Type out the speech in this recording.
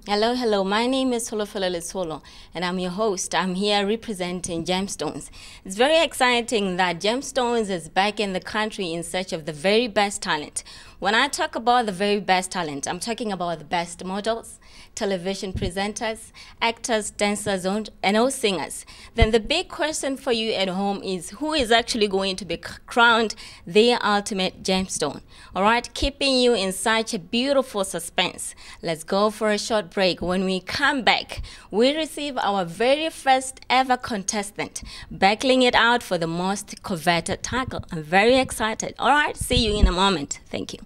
Hello. My name is Tsholofelo Letsholo, and I'm your host. I'm here representing Gemstones. It's very exciting that Gemstones is back in the country in search of the very best talent. When I talk about the very best talent, I'm talking about the best models, television presenters, actors, dancers, and all singers. Then the big question for you at home is who is actually going to be crowned the ultimate gemstone? All right, keeping you in such a beautiful suspense. Let's go for a short break. When we come back, we receive our very first ever contestant, battling it out for the most coveted title. I'm very excited. All right, see you in a moment. Thank you.